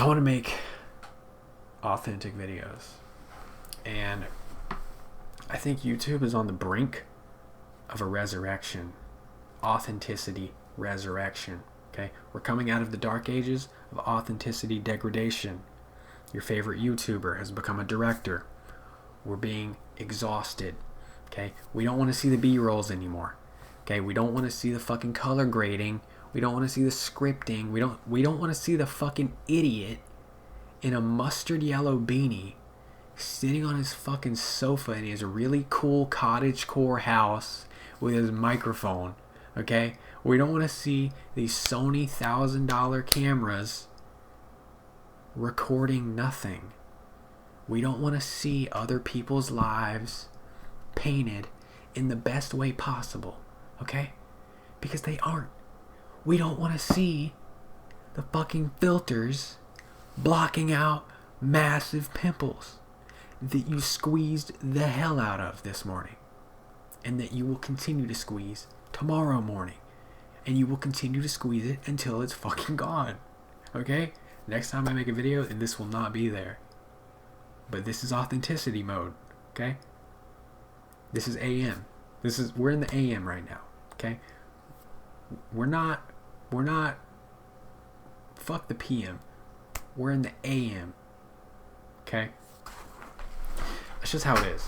I want to make authentic videos. And I think YouTube is on the brink of a resurrection. Authenticity resurrection. Okay? We're coming out of the dark ages of authenticity degradation. Your favorite YouTuber has become a director. We're being exhausted. Okay? We don't want to see the B-rolls anymore. Okay? We don't want to see the fucking color grading. We don't want to see the scripting. We don't want to see the fucking idiot in a mustard yellow beanie sitting on his fucking sofa in his really cool cottagecore house with his microphone. Okay? We don't want to see these Sony $1,000 cameras recording nothing. We don't want to see other people's lives painted in the best way possible. Okay? Because they aren't. We don't want to see the fucking filters blocking out massive pimples that you squeezed the hell out of this morning, and that you will continue to squeeze tomorrow morning, and you will continue to squeeze it until it's fucking gone. Okay? Next time I make a video, and this will not be there. But this is authenticity mode. Okay? This is AM. We're in the AM right now. Okay? We're not fuck the PM. We're in the AM. Okay? That's just how it is.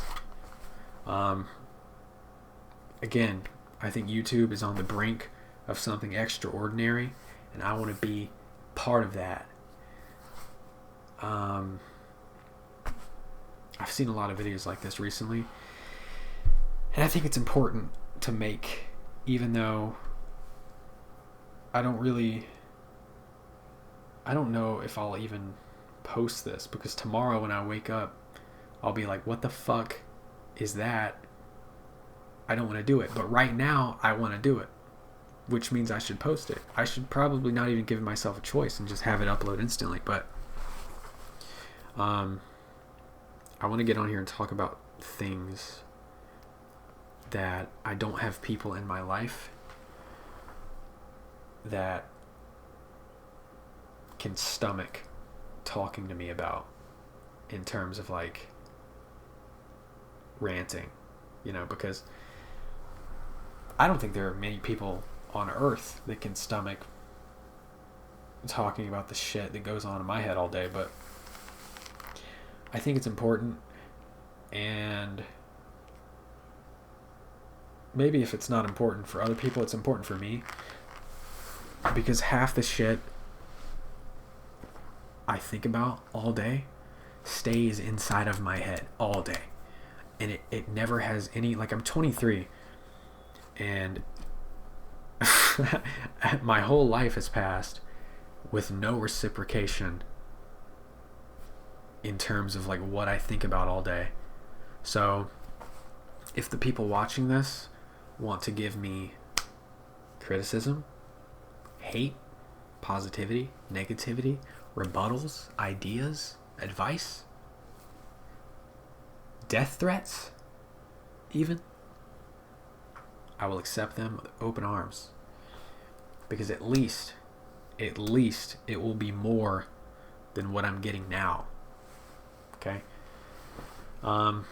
Again, I think YouTube is on the brink of something extraordinary, and I want to be part of that. I've seen a lot of videos like this recently, and I think it's important to make, even though I don't know if I'll even post this, because tomorrow when I wake up, I'll be like, what the fuck is that? I don't want to do it. But right now, I want to do it, which means I should post it. I should probably not even give myself a choice and just have it upload instantly. But I want to get on here and talk about things that I don't have people in my life that can stomach talking to me about, in terms of like ranting, because I don't think there are many people on earth that can stomach talking about the shit that goes on in my head all day. But I think it's important, and maybe if it's not important for other people, it's important for me, because half the shit I think about all day stays inside of my head all day, and it never has any, like, I'm 23, and my whole life has passed with no reciprocation in terms of like what I think about all day. So if the people watching this want to give me criticism, hate, positivity, negativity, rebuttals, ideas, advice, death threats, even, I will accept them with open arms, because at least it will be more than what I'm getting now. Okay? I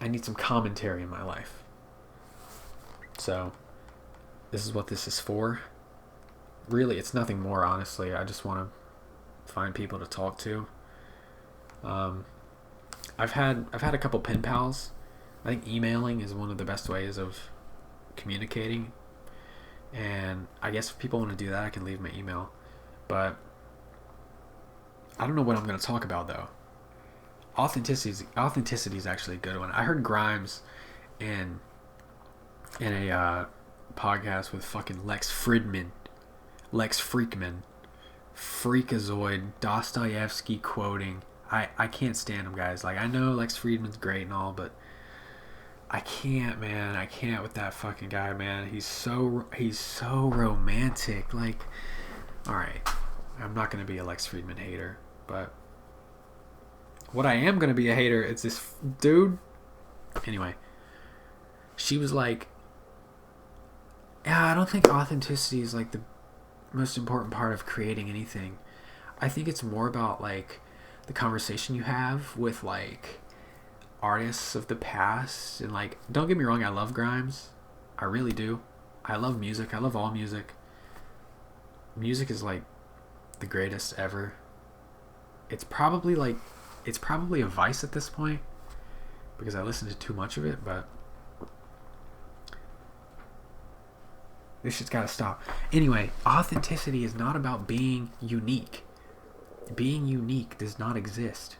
need some commentary in my life. So this is what this is for. Really, it's nothing more, honestly. I just want to find people to talk to. I've had a couple pen pals. I think emailing is one of the best ways of communicating, and I guess if people want to do that, I can leave my email. But I don't know what I'm going to talk about, though. Authenticity is actually a good one. I heard Grimes in a podcast with fucking Lex Freakman, Freakazoid, Dostoevsky quoting. I can't stand him, guys. Like, I know Lex Friedman's great and all, but I can't, man. I can't with that fucking guy, man. He's so romantic. Like, alright, I'm not going to be a Lex Friedman hater, but what I am going to be a hater is this dude. Anyway, she was like, yeah, I don't think authenticity is like the most important part of creating anything. I think it's more about like the conversation you have with like artists of the past. And like, don't get me wrong, I love Grimes. I really do. I love music. I love all music. Music is like the greatest ever. It's probably a vice at this point because I listen to too much of it, but this shit's gotta stop. Anyway, authenticity is not about being unique. Being unique does not exist.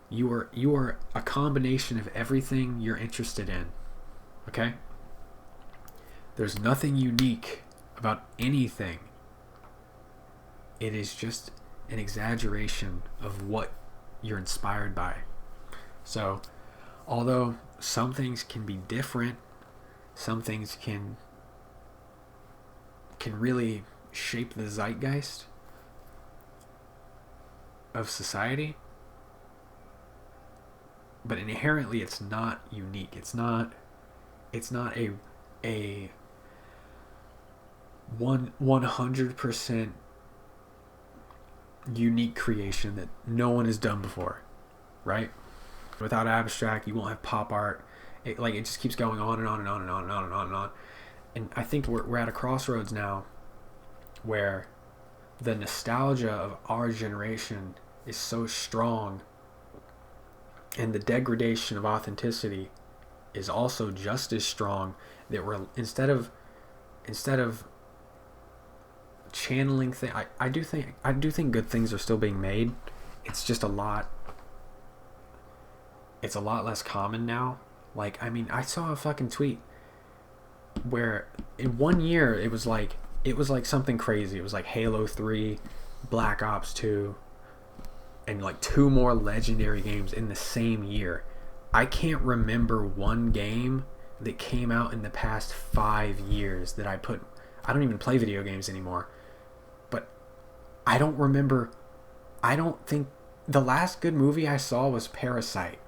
You are a combination of everything you're interested in. Okay? There's nothing unique about anything. It is just an exaggeration of what you're inspired by. So, although some things can be different, some things can really shape the zeitgeist of society, but inherently it's not unique. It's not a 100% unique creation that no one has done before, right? Without abstract, you won't have pop art. It just keeps going on and on and on and on and on and on and on. And I think we're at a crossroads now where the nostalgia of our generation is so strong, and the degradation of authenticity is also just as strong, that we're instead of channeling things. I do think good things are still being made. It's just a lot less common now. Like, I mean, I saw a fucking tweet where in 1 year it was like something crazy. It was like Halo 3, Black Ops 2, and like 2 more legendary games in the same year. I can't remember one game that came out in the past 5 years that I don't even play video games anymore. But I don't think the last good movie I saw was Parasite.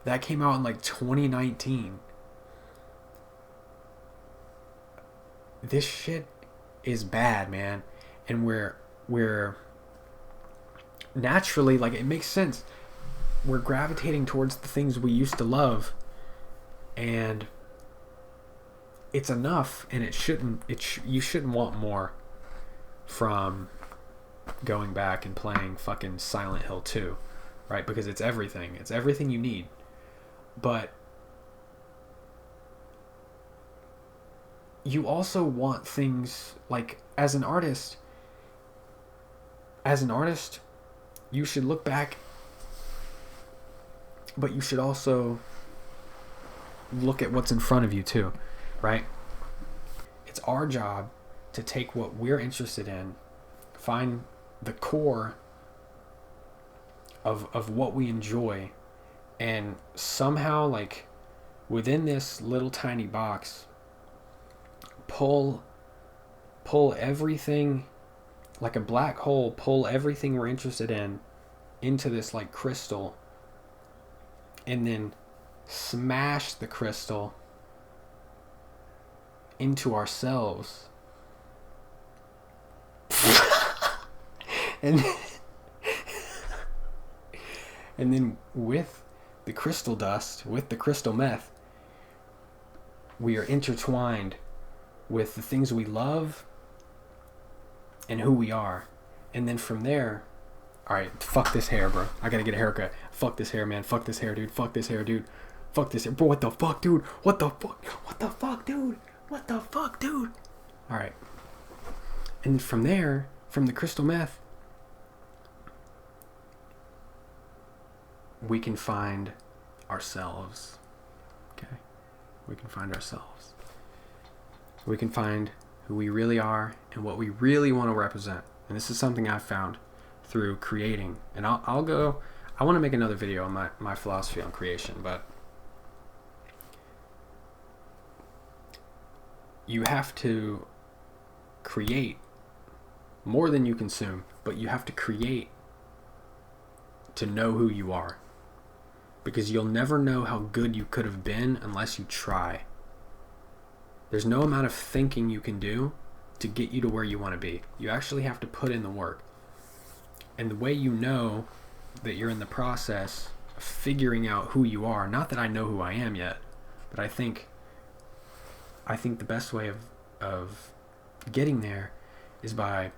That came out in like 2019. This shit is bad, man. And we're naturally, like, it makes sense. We're gravitating towards the things we used to love, and it's enough, and you shouldn't want more from going back and playing fucking Silent Hill 2, right? Because it's everything you need. But you also want things like, as an artist, you should look back, but you should also look at what's in front of you too, right? It's our job to take what we're interested in, find the core of what we enjoy, and somehow, like, within this little tiny box, pull everything, like a black hole, pull everything we're interested in into this like crystal, and then smash the crystal into ourselves. and then with the crystal dust, with the crystal meth, we are intertwined with the things we love and who we are. And then from there, alright, fuck this hair, bro. I gotta get a haircut. Fuck this hair, man. Fuck this hair, dude. Fuck this hair, dude. Fuck this hair. Bro, what the fuck, dude? What the fuck? What the fuck, dude? What the fuck, dude? Alright. And from there, from the crystal meth, we can find ourselves. Okay? We can find ourselves. We can find who we really are and what we really want to represent. And this is something I've found through creating. And I want to make another video on my philosophy on creation, but you have to create more than you consume, but you have to create to know who you are. Because you'll never know how good you could have been unless you try. There's no amount of thinking you can do to get you to where you want to be. You actually have to put in the work. And the way you know that you're in the process of figuring out who you are, not that I know who I am yet, but I think the best way of getting there is by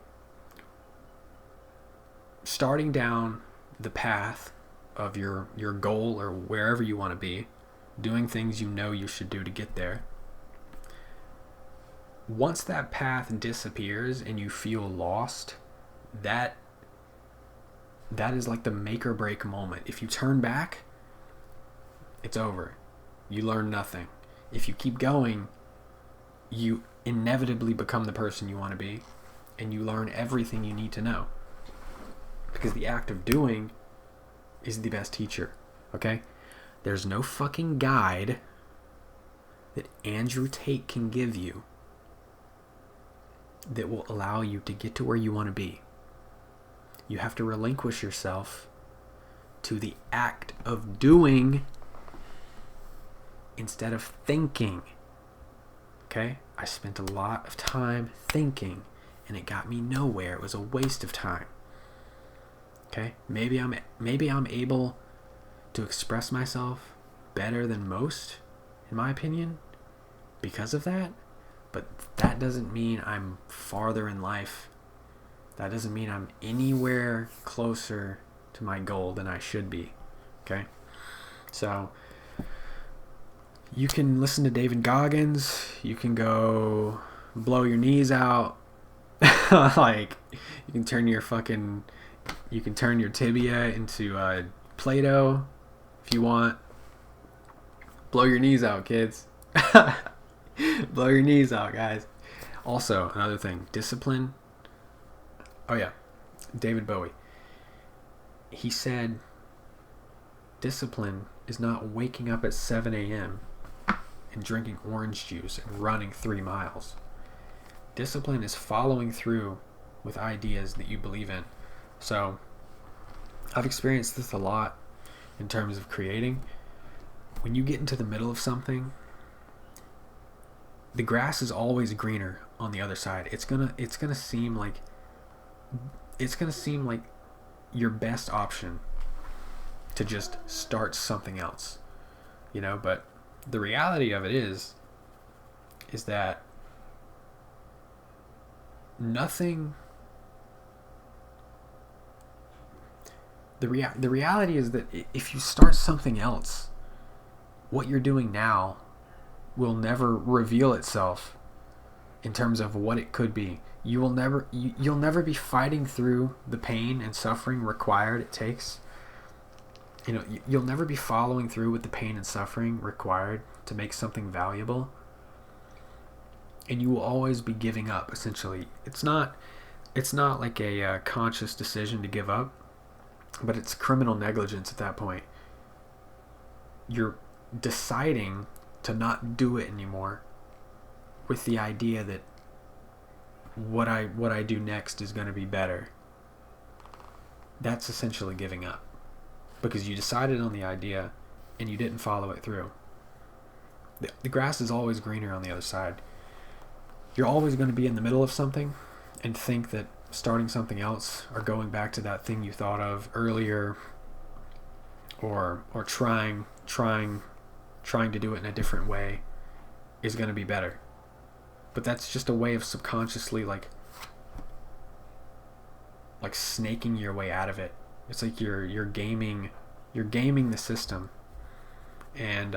starting down the path of your goal or wherever you want to be, doing things you know you should do to get there. Once that path disappears and you feel lost, that is like the make or break moment. If you turn back, it's over. You learn nothing. If you keep going, you inevitably become the person you want to be, and you learn everything you need to know. Because the act of doing is the best teacher, okay? There's no fucking guide that Andrew Tate can give you that will allow you to get to where you want to be. You have to relinquish yourself to the act of doing instead of thinking. Okay? I spent a lot of time thinking, and it got me nowhere. It was a waste of time. Okay? Maybe I'm able to express myself better than most, in my opinion, because of that. But that doesn't mean I'm farther in life. That doesn't mean I'm anywhere closer to my goal than I should be. Okay? So, you can listen to David Goggins. You can go blow your knees out. Like, you can turn your tibia into Play-Doh if you want. Blow your knees out, kids. Blow your knees out, guys. Also, another thing, discipline. Oh yeah, David Bowie. He said, discipline is not waking up at 7 a.m. and drinking orange juice and running 3 miles. Discipline is following through with ideas that you believe in. So, I've experienced this a lot in terms of creating. When you get into the middle of something, the grass is always greener on the other side. It's gonna seem like your best option to just start something else, but the reality of it is that nothing. The reality is that if you start something else, what you're doing now will never reveal itself in terms of what it could be. You'll never be fighting through the pain and suffering it takes. You'll never be following through with the pain and suffering required to make something valuable. And you will always be giving up, essentially. It's not like a conscious decision to give up, but it's criminal negligence at that point. You're deciding to not do it anymore with the idea that what I do next is going to be better. That's essentially giving up, because you decided on the idea and you didn't follow it through. The grass is always greener on the other side. You're always going to be in the middle of something and think that starting something else or going back to that thing you thought of earlier, or trying to do it in a different way is going to be better. But that's just a way of subconsciously like snaking your way out of it. It's like you're gaming the system. And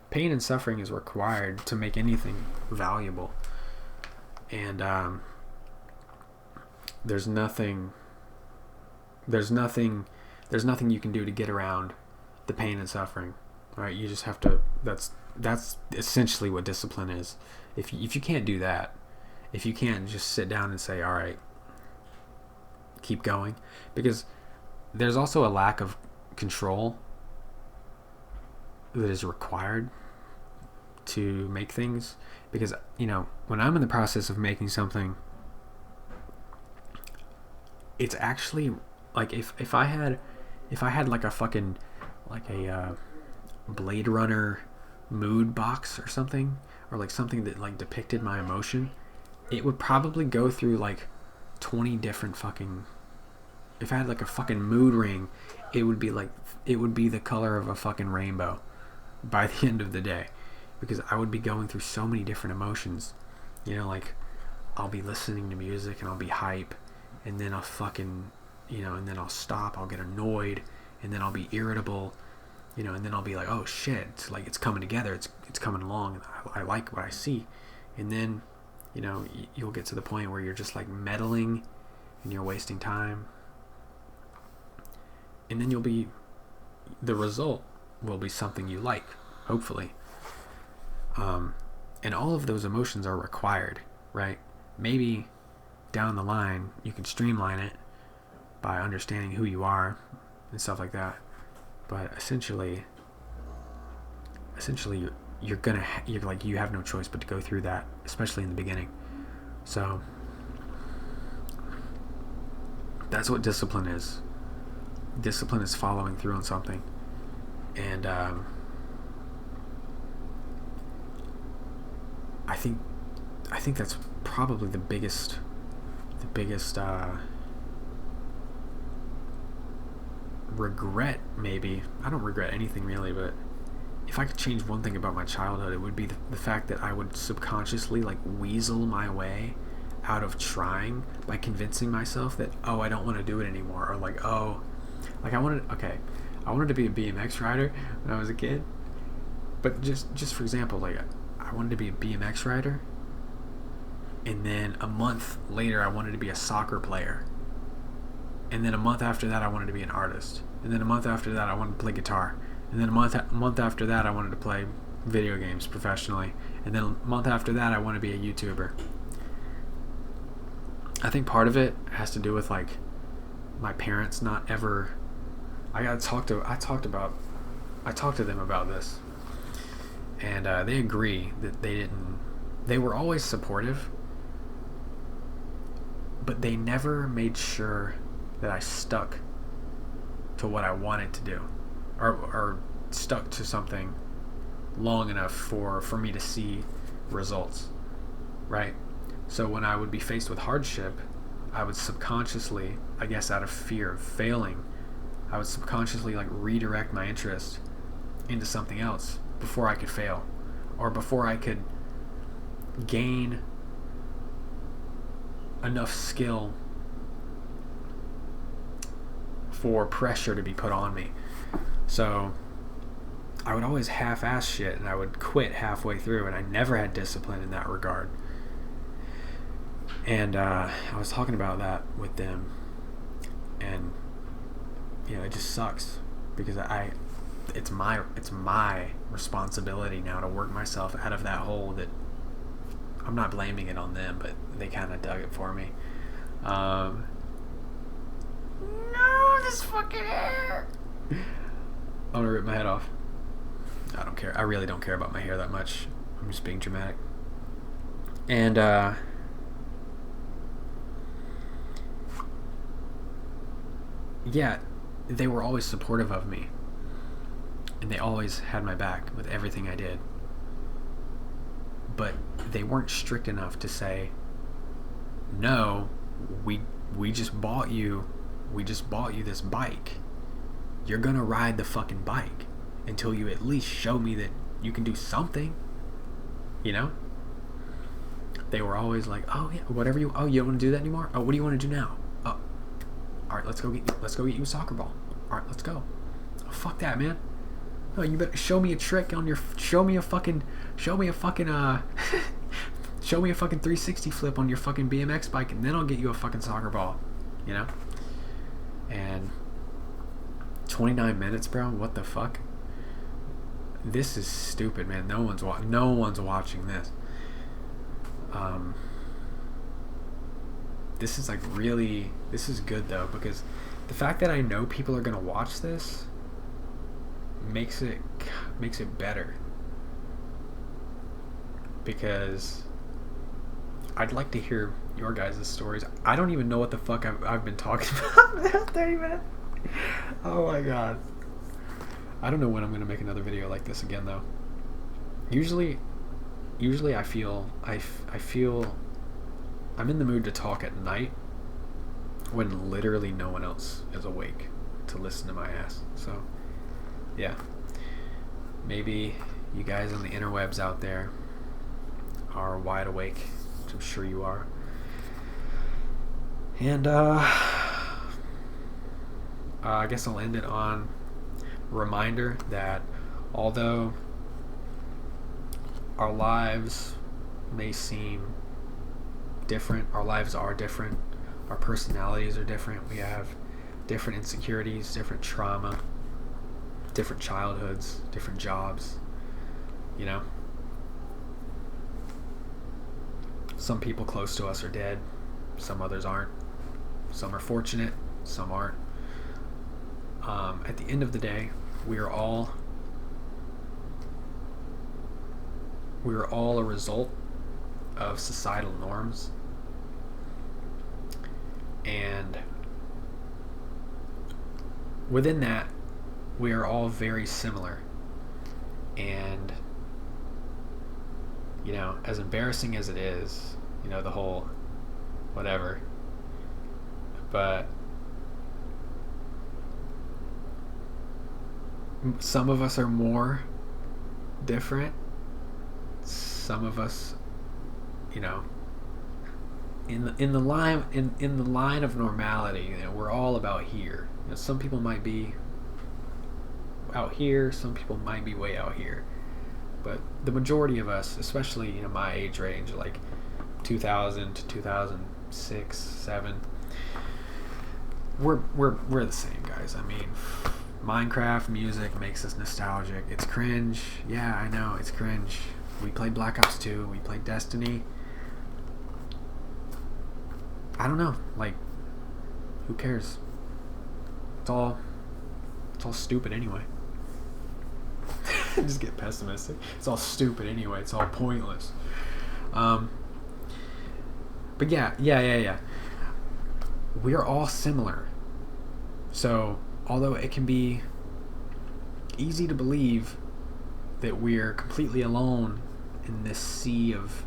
pain and suffering is required to make anything valuable. And there's nothing you can do to get around the pain and suffering. Right? You just have to. That's essentially what discipline is. If you can't do that, if you can't just sit down and say, all right, keep going, because there's also a lack of control that is required to make things. Because when I'm in the process of making something, it's actually like if I had like a fucking like a Blade Runner mood box or something, or like something that like depicted my emotion, it would probably go through like 20 different fucking... If I had like a fucking mood ring, it would be the color of a fucking rainbow by the end of the day, because I would be going through so many different emotions. You know, like I'll be listening to music and I'll be hype, and then I'll fucking, you know, and then I'll stop, I'll get annoyed, and then I'll be irritable, you know, and then I'll be like, oh shit, it's like it's coming together, it's coming along, and I like what I see. And then, you know, you'll get to the point where you're just like meddling and you're wasting time, and then the result will be something you like, hopefully. And all of those emotions are required, right? Maybe down the line you can streamline it by understanding who you are and stuff like that, but essentially you have no choice but to go through that, especially in the beginning. So that's what discipline is. Discipline is following through on something. And I think that's probably the biggest regret. Maybe I don't regret anything really, but if I could change one thing about my childhood, it would be the fact that I would subconsciously like weasel my way out of trying by convincing myself that, oh, I don't want to do it anymore, or like, oh, like I wanted to be a BMX rider when I was a kid, but just for example, like I wanted to be a BMX rider, and then a month later I wanted to be a soccer player, and then a month after that I wanted to be an artist, and then a month after that I wanted to play guitar, and then a month after that I wanted to play video games professionally, and then a month after that I want to be a YouTuber. I think part of it has to do with like my parents not ever... I talked to them about this, and they agree that they were always supportive, but they never made sure that I stuck to what I wanted to do, or stuck to something long enough for me to see results, right? So when I would be faced with hardship, I would subconsciously, I guess out of fear of failing, I would subconsciously like redirect my interest into something else before I could fail, or before I could gain enough skill for pressure to be put on me. So I would always half-ass shit, and I would quit halfway through, and I never had discipline in that regard. And I was talking about that with them, and you know, it just sucks because it's my responsibility now to work myself out of that hole that I'm not blaming it on them, but they kind of dug it for me. No, this fucking hair. I'm gonna rip my head off. I don't care. I really don't care about my hair that much. I'm just being dramatic. And yeah, they were always supportive of me, and they always had my back with everything I did, but they weren't strict enough to say, no, we just bought you this bike, you're gonna ride the fucking bike until you at least show me that you can do something, you know? They were always like, oh yeah, whatever you don't want to do that anymore? Oh, what do you want to do now? Oh, alright, let's go get you a soccer ball. Alright, let's go. Oh, fuck that, man. No, you better show me a trick on your... Show me a fucking 360 flip on your fucking BMX bike, and then I'll get you a fucking soccer ball. You know? And 29 minutes, bro? What the fuck? This is stupid, man. No one's watching this. This is like really... This is good, though, because the fact that I know people are gonna watch this makes it better, because I'd like to hear your guys' stories. I don't even know what the fuck I've been talking about. 30 minutes. Oh my god. I don't know when I'm gonna make another video like this again, though. Usually I feel I'm in the mood to talk at night when literally no one else is awake to listen to my ass. So, yeah. Maybe you guys on the interwebs out there are wide awake, which I'm sure you are. And I guess I'll end it on a reminder that although our lives may seem different, our lives are different, our personalities are different, we have different insecurities, different trauma, different childhoods, different jobs, you know. Some people close to us are dead, some others aren't. Some are fortunate, some aren't. At the end of the day, we are all a result of societal norms, and within that, we are all very similar. And you know, as embarrassing as it is, you know, the whole whatever, but some of us are more different. Some of us, you know, in the line of normality, you know, we're all about here. You know, some people might be out here, some people might be way out here, but the majority of us, especially, you know, my age range, like 2000 to 2006, 7, we're the same, guys. I mean, Minecraft music makes us nostalgic. It's cringe. Yeah, I know, it's cringe. We played Black Ops 2. We played Destiny. I don't know. Like, who cares? It's all stupid anyway. Just get pessimistic. It's all stupid anyway. It's all pointless. But yeah. We're all similar. So, although it can be easy to believe that we're completely alone in this sea of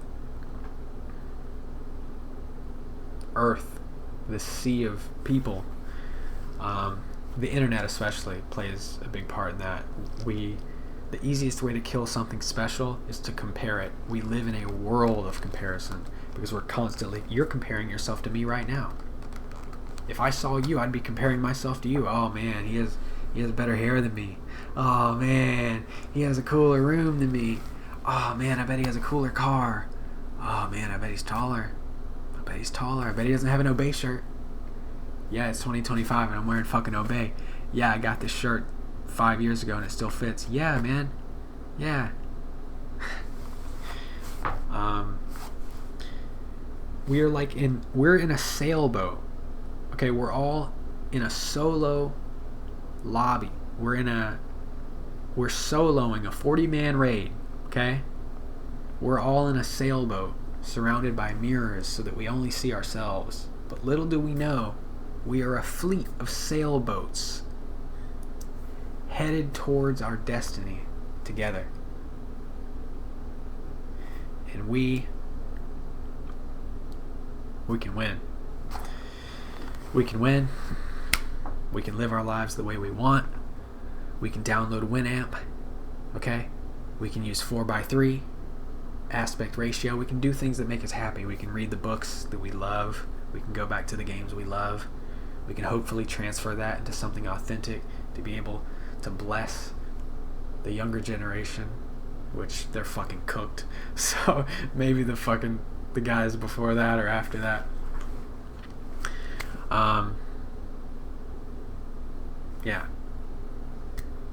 earth, this sea of people, the internet especially plays a big part in that. The easiest way to kill something special is to compare it. We live in a world of comparison because you're comparing yourself to me right now. If I saw you, I'd be comparing myself to you. Oh man, he has better hair than me. Oh man, he has a cooler room than me. Oh man, I bet he has a cooler car. Oh man, I bet he's taller. I bet he doesn't have an Obey shirt. Yeah, it's 2025 and I'm wearing fucking Obey. Yeah, I got this shirt 5 years ago and it still fits. Yeah, man. Yeah. We're in a sailboat. Okay, we're all in a solo lobby. We're soloing a 40-man raid, okay? We're all in a sailboat surrounded by mirrors so that we only see ourselves. But little do we know, we are a fleet of sailboats headed towards our destiny together. And we can win. We can win. We can live our lives the way we want. We can download Winamp. Okay? We can use 4:3 aspect ratio. We can do things that make us happy. We can read the books that we love. We can go back to the games we love. We can hopefully transfer that into something authentic to be able to bless the younger generation, which they're fucking cooked. So maybe the guys before that or after that. Yeah.